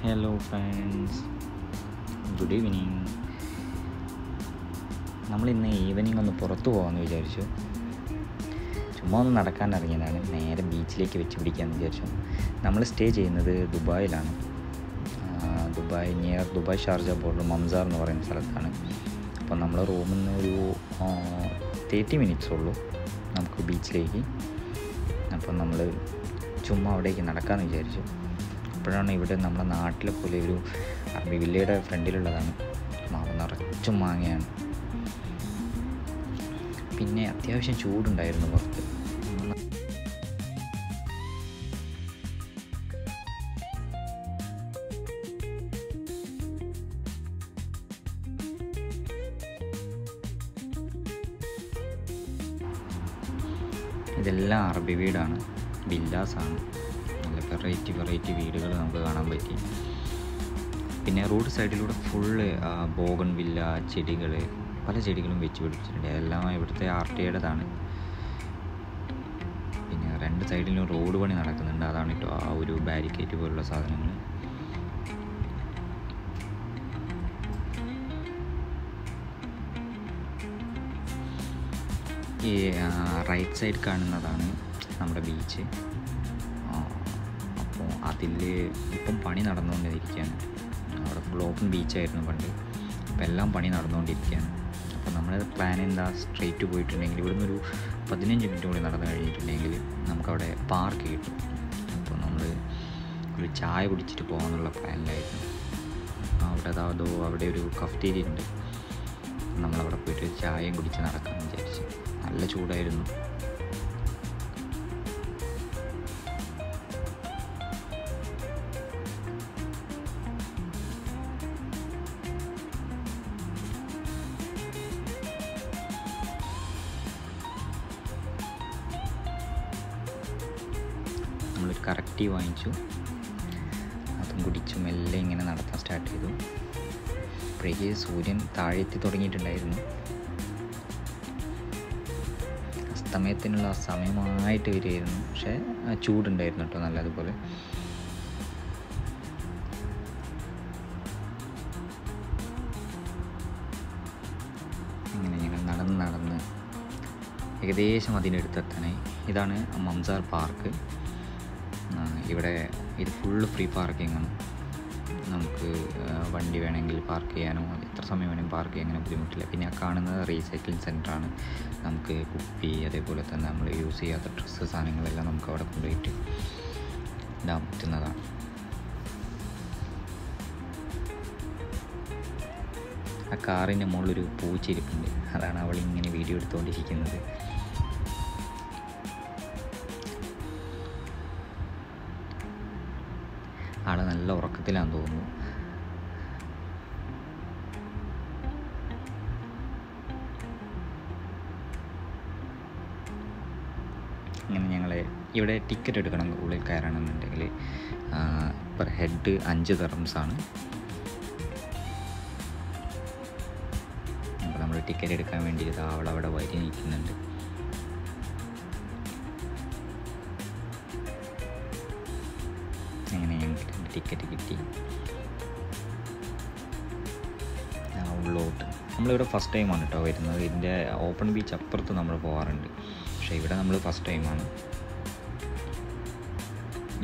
Hello friends, good evening. നമ്മളിന്ന് evening ഒന്ന് പുറത്തു പോകാമെന്ന് വിചാരിച്ചു. ചുമ്മാ ഒന്ന് നടക്കാൻ ഇറങ്ങിയതാണ്. നേരെ ബീച്ചിലേക്ക് വെച്ച് പിടിക്കാമെന്ന് വിചാരിച്ചു. നമ്മൾ സ്റ്റേ ചെയ്യുന്നത് ദുബായിലാണ്. ദുബായ് ഷാർജ ബോർഡർ മംസാർ എന്ന് പറയുന്ന സ്ഥലത്താണ്. അപ്പോൾ നമ്മൾ റൂമിൽ നിന്ന് ഒരു 30 മിനിറ്റ്സ് ഉള്ളൂ നമുക്ക് ബീച്ചിലേക്ക്. അപ്പം നമ്മൾ ചുമ്മാ അവിടേക്ക് നടക്കാമെന്ന് വിചാരിച്ചു. അപ്പോഴാണ് ഇവിടെ നമ്മുടെ നാട്ടിലെ പോലെ ഒരു അറബി വില്ലയുടെ ഫ്രണ്ടിലുള്ളതാണ്. മാവ് നിറച്ചും മാങ്ങയാണ്. പിന്നെ അത്യാവശ്യം ചൂടുണ്ടായിരുന്നു പുറത്ത്. ഇതെല്ലാം അറബി വീടാണ്, വില്ലാസാണ്. നല്ല വെറൈറ്റി വീടുകൾ നമുക്ക് കാണാൻ പറ്റി. പിന്നെ റോഡ് സൈഡിലൂടെ ഫുള്ള് ബോഗൺ വില്ല ചെടികൾ, പല ചെടികളും വെച്ച് പിടിപ്പിച്ചിട്ടുണ്ട്. എല്ലാം ഇവിടുത്തെ ആർട്ടിയുടേതാണ്. പിന്നെ രണ്ട് സൈഡിലും റോഡ് പണി നടക്കുന്നുണ്ട്. അതാണ് കേട്ടോ ആ ഒരു ബാരിക്കേഡ് പോലുള്ള സാധനങ്ങൾ. ഈ റൈറ്റ് സൈഡ് കാണുന്നതാണ് നമ്മുടെ ബീച്ച്. അപ്പോൾ അതിൽ ഇപ്പം പണി നടന്നുകൊണ്ടിരിക്കുകയാണ്. അവിടെ ഫുൾ ഓപ്പൺ ബീച്ചായിരുന്നു പണ്ട്. അപ്പോൾ എല്ലാം പണി നടന്നുകൊണ്ടിരിക്കുകയാണ്. അപ്പോൾ നമ്മുടെ പ്ലാൻ എന്താ, സ്ട്രെയിറ്റ് പോയിട്ടുണ്ടെങ്കിൽ ഇവിടുന്ന് ഒരു 15 മിനിറ്റ് കൂടി നടന്നു കഴിഞ്ഞിട്ടുണ്ടെങ്കിൽ നമുക്കവിടെ പാർക്ക് കിട്ടും. അപ്പോൾ നമ്മൾ ഒരു ചായ കുടിച്ചിട്ട് പോകാമെന്നുള്ള പ്ലാനിലായിരുന്നു. അവിടെ ഒരു കഫ്റ്റീരിയ ഉണ്ട്. നമ്മളവിടെ പോയിട്ട് ചായയും കുടിച്ച് നടക്കാമെന്ന് വിചാരിച്ചു. നല്ല ചൂടായിരുന്നു. നമ്മളൊരു കറക്റ്റ് വാങ്ങിച്ചു, അതും കുടിച്ചു മെല്ലെ ഇങ്ങനെ നടത്താൻ സ്റ്റാർട്ട് ചെയ്തു. അപ്പോഴേക്ക് സൂര്യൻ താഴെ എത്തി തുടങ്ങിയിട്ടുണ്ടായിരുന്നു. അസ്തമയത്തിനുള്ള സമയമായിട്ട് വരികയായിരുന്നു. പക്ഷേ ചൂടുണ്ടായിരുന്നു കേട്ടോ നല്ലതുപോലെ. ഇങ്ങനെ ഞങ്ങൾ നടന്ന് ഏകദേശം അതിനടുത്തെത്താനായി. ഇതാണ് മംസാർ പാർക്ക്. ഇവിടെ ഇത് ഫുള്ള് ഫ്രീ പാർക്കിംഗ് ആണ്. നമുക്ക് വണ്ടി വേണമെങ്കിൽ പാർക്ക് ചെയ്യാനോ എത്ര സമയം വേണമെങ്കിൽ പാർക്ക് ചെയ്യാൻ അങ്ങനെ ബുദ്ധിമുട്ടില്ല. പിന്നെ ആ കാണുന്നത് റീസൈക്ലിംഗ് സെൻ്ററാണ്. നമുക്ക് കുപ്പി, അതേപോലെ തന്നെ നമ്മൾ യൂസ് ചെയ്യാത്ത ഡ്രസ്സ്, സാധനങ്ങളെല്ലാം നമുക്ക് അവിടെ കൊണ്ടുപോയിട്ട് ഇടാൻ പറ്റുന്നതാണ്. ആ കാറിൻ്റെ മുകളിലൊരു പൂച്ചിരിപ്പുണ്ട്. അതാണ് അവളിങ്ങനെ വീഡിയോ എടുത്തുകൊണ്ടിരിക്കുന്നത്. ആള് നല്ല ഉറക്കത്തിലാണെന്ന് തോന്നുന്നു. ഇങ്ങനെ ഞങ്ങൾ ഇവിടെ ടിക്കറ്റ് എടുക്കണം ഉള്ളിൽ കയറണമെന്നുണ്ടെങ്കിൽ. Per head 5 ദിർഹംസാണ്. അപ്പോൾ നമ്മൾ ടിക്കറ്റ് എടുക്കാൻ വേണ്ടി അവളവിടെ വരി നിൽക്കുന്നുണ്ട്. അങ്ങനെ ഞങ്ങൾക്ക് ടിക്കറ്റ് കിട്ടി. ഉള്ളോട്ട് നമ്മളിവിടെ ഫസ്റ്റ് ടൈമാണ് കേട്ടോ വരുന്നത്. ഇതിൻ്റെ ഓപ്പൺ ബീച്ച് അപ്പുറത്ത് നമ്മൾ പോകാറുണ്ട്, പക്ഷേ ഇവിടെ നമ്മൾ ഫസ്റ്റ് ടൈമാണ്.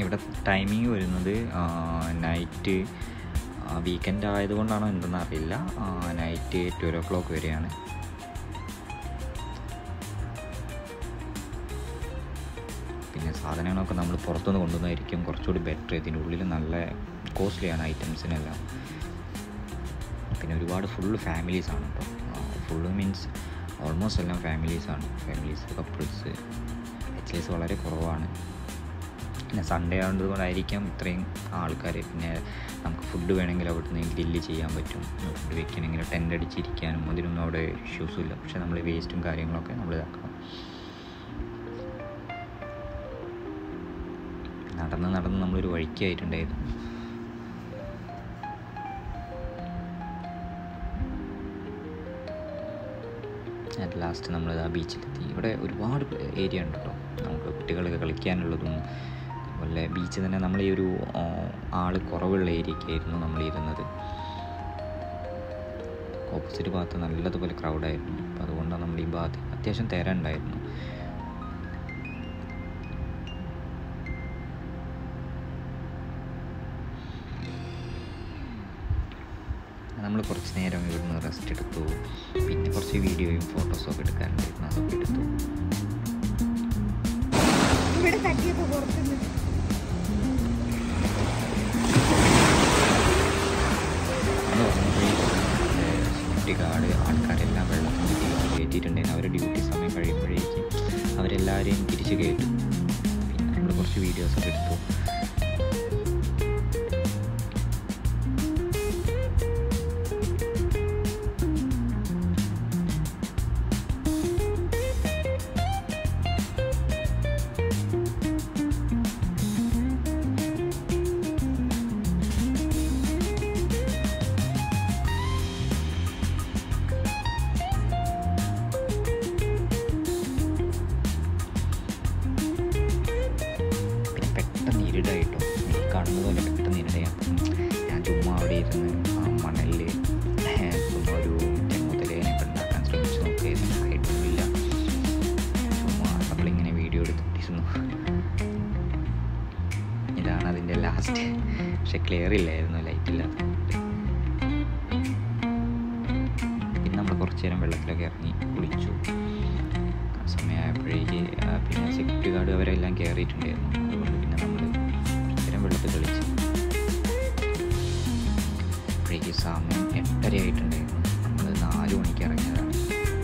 ഇവിടെ ടൈമിങ് വരുന്നത് നൈറ്റ്, വീക്കെൻഡ് ആയതുകൊണ്ടാണോ എന്തെന്ന് അറിയില്ല, നൈറ്റ് 12 o'clock വരെയാണ്. പിന്നെ സാധനങ്ങളൊക്കെ നമ്മൾ പുറത്തുനിന്ന് കൊണ്ടുവന്നായിരിക്കും കുറച്ചുകൂടി ബെറ്റർ. ഇതിൻ്റെ ഉള്ളിൽ നല്ല കോസ്റ്റ്ലിയാണ് ഐറ്റംസിനെല്ലാം. പിന്നെ ഒരുപാട് ഫുള്ള് ഫാമിലീസാണ് കേട്ടോ. ഫുള്ള് മീൻസ് ഓൾമോസ്റ്റ് എല്ലാം ഫാമിലീസാണ്. കപ്പിൾസ്, HLS വളരെ കുറവാണ്. പിന്നെ സൺഡേ ആയതുകൊണ്ടായിരിക്കാം ഇത്രയും ആൾക്കാർ. പിന്നെ നമുക്ക് ഫുഡ് വേണമെങ്കിൽ അവിടുന്ന് ഗ്രില്ല് ചെയ്യാൻ പറ്റും. ഫുഡ് വെക്കണമെങ്കിൽ ടെൻ്റ് അടിച്ചിരിക്കാനും അതിനൊന്നും അവിടെ ഇഷ്യൂസും ഇല്ല. പക്ഷേ നമ്മൾ വേസ്റ്റും കാര്യങ്ങളൊക്കെ നമ്മൾ ഇതാക്കണം. നടന്ന് നമ്മളൊരു വഴിക്കായിട്ടുണ്ടായിരുന്നു. അറ്റ് ലാസ്റ്റ് നമ്മൾ ആ ബീച്ചിലെത്തി. ഇവിടെ ഒരുപാട് ഏരിയ ഉണ്ട് കേട്ടോ. നമുക്ക് കുട്ടികൾക്ക് കളിക്കാനുള്ളതും അതുപോലെ അതുപോലെ ബീച്ച് തന്നെ നമ്മൾ ഈ ഒരു ആൾ കുറവുള്ള ഏരിയയ്ക്കായിരുന്നു നമ്മളിരുന്നത്. ഓപ്പോസിറ്റ് ഭാഗത്ത് നല്ലതുപോലെ ക്രൗഡായിരുന്നു. അപ്പോൾ അതുകൊണ്ടാണ് നമ്മൾ ഈ ഭാഗത്ത് അത്യാവശ്യം തിരണ്ടായിരുന്നു. നമ്മൾ കുറച്ച് നേരം ഇവിടുന്ന് റെസ്റ്റ് എടുത്തു. പിന്നെ കുറച്ച് വീഡിയോയും ഫോട്ടോസും ഒക്കെ എടുക്കാനുണ്ടായിരുന്നു, അതൊക്കെ എടുത്തു. സെക്യൂരിറ്റി ഗാർഡ് ആൾക്കാരെല്ലാം വെള്ളത്തിൽ കയറ്റിയിട്ടുണ്ടായിരുന്നു. അവരുടെ ഡ്യൂട്ടി സമയം കഴിയുമ്പോഴേക്കും അവരെല്ലാവരെയും തിരിച്ച് കയറ്റും. പിന്നെ നമ്മൾ കുറച്ച് വീഡിയോസൊക്കെ എടുത്തു. ഇരുടായിട്ടോ, എനിക്ക് കാണുന്നത് പോലെ പെട്ടെന്ന് ഇരുടയാണ്. ഞാൻ ചുമ്മാ അവിടെ ഇരുന്ന് മണലിൽ ഒരു തെങ്ങുതലേനൊക്കെ ഉണ്ടാക്കാൻ ശ്രമിച്ചു നോക്കിയായിരുന്നു. ആയിട്ടൊന്നുമില്ല. ചുമ്മാ നമ്മളിങ്ങനെ വീഡിയോ എടുത്തിരുന്നു. ഇതാണ് അതിൻ്റെ ലാസ്റ്റ്. പക്ഷെ ക്ലിയർ ഇല്ലായിരുന്നു, ലൈറ്റില്ലാത്ത. പിന്നെ നമ്മൾ കുറച്ച് നേരം വെള്ളത്തിലൊക്കെ ഇറങ്ങി കുളിച്ചു. ആ സമയമായപ്പോഴേക്ക് പിന്നെ സെക്യൂരിറ്റി ഗാർഡ് അവരെല്ലാം കയറിയിട്ടുണ്ടായിരുന്നു. അതുകൊണ്ട് പിന്നെ നമ്മൾ വെള്ളത്തിൽ കളിച്ച് അപ്പോഴേക്ക് സമയം 8:30 ആയിട്ടുണ്ടായിരുന്നു. നമ്മൾ 4 മണിക്ക് ഇറങ്ങിയതാണ്.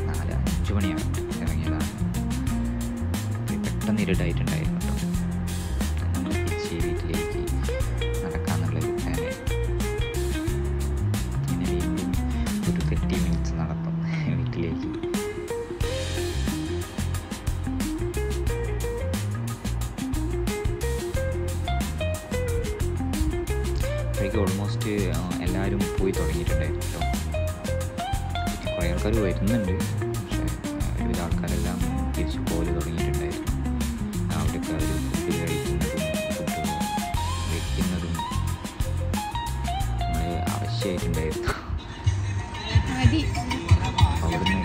4-5 മണിയാണ് ഇറങ്ങിയതാണ്. പെട്ടെന്ന് ഇരുട്ടായിട്ടുണ്ടായിരുന്നു കേട്ടോ. നമ്മൾ തിരിച്ച് വീട്ടിലേക്ക് നടക്കാമെന്നുള്ളൊരു പ്ലാനായി. അങ്ങനെ വീണ്ടും ഒരു 30 മിനിറ്റ്സ് നടത്തും വീട്ടിലേക്ക്. ഓൾമോസ്റ്റ് എല്ലാവരും പോയി തുടങ്ങിയിട്ടുണ്ടായിരുന്നു കേട്ടോ. കുറേ ആൾക്കാർ വരുന്നുണ്ട്. പക്ഷേ ഒരുവിധ ആൾക്കാരെല്ലാം തിരിച്ച് പോയി തുടങ്ങിയിട്ടുണ്ടായിരുന്നു. അവിടെയൊക്കെ അവർ ഫുഡ് കഴിക്കുന്നതും ഫുഡ് വയ്ക്കുന്നതും നമ്മൾ ആവശ്യമായിട്ടുണ്ടായിരുന്നു. അവിടുന്ന്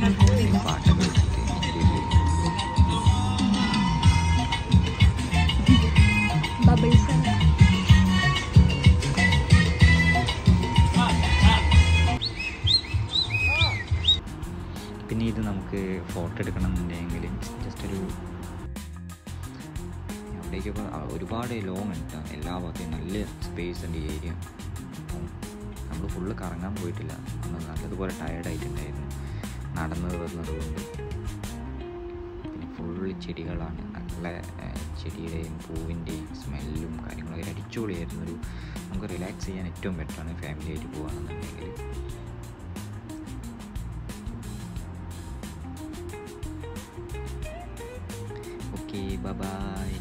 എന്തായാലും പാട്ടൊക്കെ വെച്ചിട്ട് എൻജോയ് ചെയ്തു. പിന്നെ ഇത് നമുക്ക് ഫോട്ടോ എടുക്കണം എന്നുണ്ടെങ്കിൽ ജസ്റ്റ് ഒരു അവിടേക്കൊക്കെ ഒരുപാട് ലോങ് ഉണ്ട്. എല്ലാ ഭാഗത്തേയും നല്ല സ്പേസ് ഉണ്ട് ഈ ഏരിയ. അപ്പം നമ്മൾ ഫുള്ള് കറങ്ങാൻ പോയിട്ടില്ല. അന്ന് നല്ലതുപോലെ ടയേർഡായിട്ടുണ്ടായിരുന്നു നടന്നത് വന്നത് കൊണ്ട്. പിന്നെ ഫുള്ള് ചെടികളാണ്. നല്ല ചെടിയുടെയും പൂവിൻ്റെയും സ്മെല്ലും കാര്യങ്ങളൊക്കെ അടിച്ചുപൊളിയായിരുന്നൊരു. നമുക്ക് റിലാക്സ് ചെയ്യാൻ ഏറ്റവും ബെറ്ററാണ് ഫാമിലി ആയിട്ട് പോകുകയാണെന്നുണ്ടെങ്കിൽ. Okay, bye-bye.